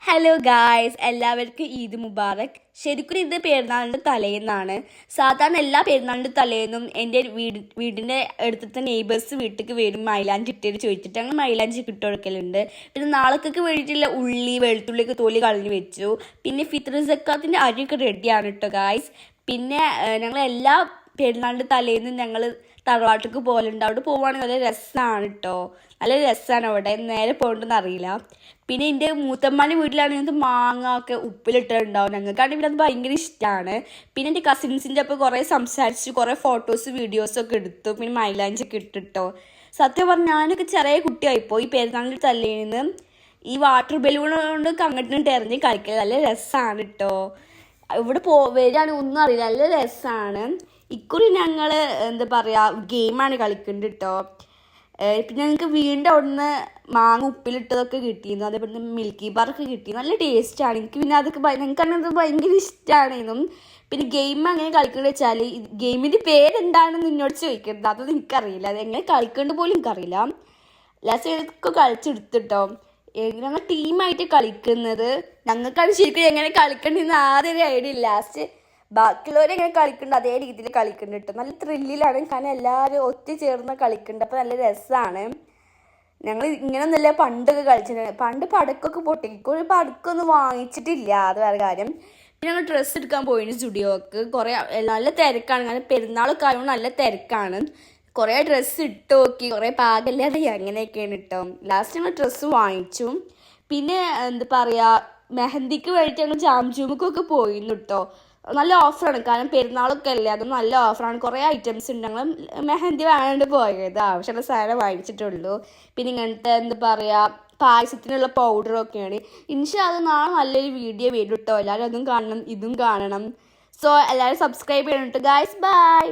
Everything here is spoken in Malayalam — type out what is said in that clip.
ഹലോ ഗായ്സ്, എല്ലാവർക്കും ഈദ് മുബാറക്. ശരിക്കും ഇത് പെരുന്നാളിൻ്റെ തലേന്നാണ്. സാധാരണ എല്ലാ പെരുന്നാളിൻ്റെ തലേന്നും എൻ്റെ വീടിൻ്റെ അടുത്തത്തെ നെയ്ബേഴ്സ് വീട്ടിലേക്ക് വരും മൈലാഞ്ചി ഇട്ടിട്ട് ചോദിച്ചിട്ട് അങ്ങനെ മൈലാഞ്ചി ഇട്ട് കൊടുക്കലുണ്ട്. പിന്നെ നാളേക്കൊക്കെ വേണ്ടിയിട്ടുള്ള ഉള്ളി വെളുത്തുള്ളിയൊക്കെ തോലി കളഞ്ഞ് വെച്ചു. പിന്നെ ഫിത്ർ സക്കാത്തിൻ്റെ അരിയൊക്കെ റെഡിയാണ് കേട്ടോ ഗായ്സ്. പിന്നെ ഞങ്ങൾ എല്ലാ പെരുന്നാളിൻ്റെ തലേന്നും ഞങ്ങൾ തറവാട്ടിലേക്ക് പോകലുണ്ട്. അവിടെ പോവുകയാണെങ്കിൽ നല്ല രസമാണ് കേട്ടോ. നല്ല രസമാണ് അവിടെ. നേരെ പോകണ്ടെന്ന് അറിയില്ല. പിന്നെ എൻ്റെ മൂത്തമ്മാൻ്റെ വീട്ടിലാണെങ്കിൽ മാങ്ങ ഒക്കെ ഉപ്പിലിട്ടുണ്ടാവും. ഞങ്ങൾക്കാണെങ്കിൽ അത് ഭയങ്കര ഇഷ്ടമാണ്. പിന്നെ എൻ്റെ കസിൻസിൻ്റെ ഒപ്പം കുറേ സംസാരിച്ച് കുറേ ഫോട്ടോസ് വീഡിയോസൊക്കെ എടുത്തു. പിന്നെ മൈലാഞ്ചൊക്കെ ഇട്ടിട്ടോ. സത്യം പറഞ്ഞാൽ ഞാനൊക്കെ ചെറിയ കുട്ടിയായിപ്പോൾ ഈ പെരുന്നാളിൻ്റെ തലേന്ന് ഈ വാട്ടർ ബലൂൺ കൊണ്ടൊക്കെ അങ്ങോട്ടും എറിഞ്ഞ് കളിക്കുക നല്ല രസമാണ് കേട്ടോ. ഇവിടെ വരികയാണെങ്കിൽ ഒന്നും അറിയില്ല, നല്ല രസമാണ്. ഇക്കുറി ഞങ്ങൾ എന്താ പറയുക ഗെയിമാണ് കളിക്കുന്നുണ്ട് കേട്ടോ. പിന്നെ ഞങ്ങൾക്ക് വീണ്ടും അവിടുന്ന് മാങ്ങ ഉപ്പിലിട്ടതൊക്കെ കിട്ടിയിരുന്നു. അതേപോലെ തന്നെ മിൽക്കി ബാറൊക്കെ കിട്ടി. നല്ല ടേസ്റ്റാണ്. എനിക്ക് പിന്നെ അതൊക്കെ ഞങ്ങൾക്കത് ഭയങ്കര ഇഷ്ടമാണെന്നും. പിന്നെ ഗെയിം അങ്ങനെ കളിക്കുന്നത് വെച്ചാൽ ഗെയിമിൻ്റെ പേരെന്താണെന്ന് എന്നോട് ചോദിക്കരുത്, അതൊന്നും എനിക്കറിയില്ല. അത് എങ്ങനെ കളിക്കേണ്ട പോലും എനിക്കറിയില്ല. ലാസ്റ്റ് ഇതൊക്കെ കളിച്ചെടുത്തിട്ടോ. ഞങ്ങൾ ടീമായിട്ട് കളിക്കുന്നത്. ഞങ്ങൾക്കാണ് ശരിക്കും എങ്ങനെ കളിക്കേണ്ടതെന്ന് ആദ്യം ഒരു ഐഡിയ ഇല്ല. ലാസ്റ്റ് ബാക്കിയുള്ളവരെങ്ങനെ കളിക്കുന്നുണ്ട് അതേ രീതിയിൽ കളിക്കുന്നുണ്ട് കേട്ടോ. നല്ല ത്രില്ലിലാണ്, കാരണം എല്ലാവരും ഒത്തുചേർന്ന് കളിക്കുന്നുണ്ട്. അപ്പോൾ നല്ല രസമാണ്. ഞങ്ങൾ ഇങ്ങനെയൊന്നുമില്ല പണ്ടൊക്കെ കളിച്ചിട്ടുണ്ട്. പണ്ട് പടക്കമൊക്കെ പൊട്ടിക്കും. പടക്കമൊന്നും വാങ്ങിച്ചിട്ടില്ല, അത് വേറെ കാര്യം. പിന്നെ ഞങ്ങൾ ഡ്രസ്സ് എടുക്കാൻ പോയിന് സ്റ്റുഡിയോക്ക്. കുറേ നല്ല തിരക്കാണ്, കാരണം പെരുന്നാളൊക്കെ ആയതുകൊണ്ട് നല്ല തിരക്കാണ്. കുറേ ഡ്രസ്സ് ഇട്ട് നോക്കി, കുറേ പാകല്ലാതെ അങ്ങനെയൊക്കെയാണ് കേട്ടോ. ലാസ്റ്റ് ഞങ്ങൾ ഡ്രസ്സ് വാങ്ങിച്ചു. പിന്നെ എന്താ പറയുക മെഹന്തിക്ക് വേണ്ടിയിട്ട് ഞങ്ങൾ ജാംജൂമുക്കൊക്കെ പോയിരുന്നു കേട്ടോ. നല്ല ഓഫറാണ്, കാരണം പെരുന്നാളൊക്കെ അല്ലേ, അതും നല്ല ഓഫറാണ്. കുറേ ഐറ്റംസ് ഉണ്ട്. ഞങ്ങൾ മെഹന്തി വാങ്ങാണ്ട് പോയത്, ആവശ്യമുള്ള സാധനം വാങ്ങിച്ചിട്ടുള്ളൂ. പിന്നെ ഇങ്ങനത്തെ എന്താ പറയുക പായസത്തിനുള്ള പൗഡറൊക്കെയാണ്. ഇൻഷാ അല്ലാഹ് നാളെ നല്ലൊരു വീഡിയോ വരും കേട്ടോ. എല്ലാവരും അതും കാണണം, ഇതും കാണണം. സോ എല്ലാവരും സബ്സ്ക്രൈബ് ചെയ്യണം കേട്ടോ ഗായ്സ്. ബൈ.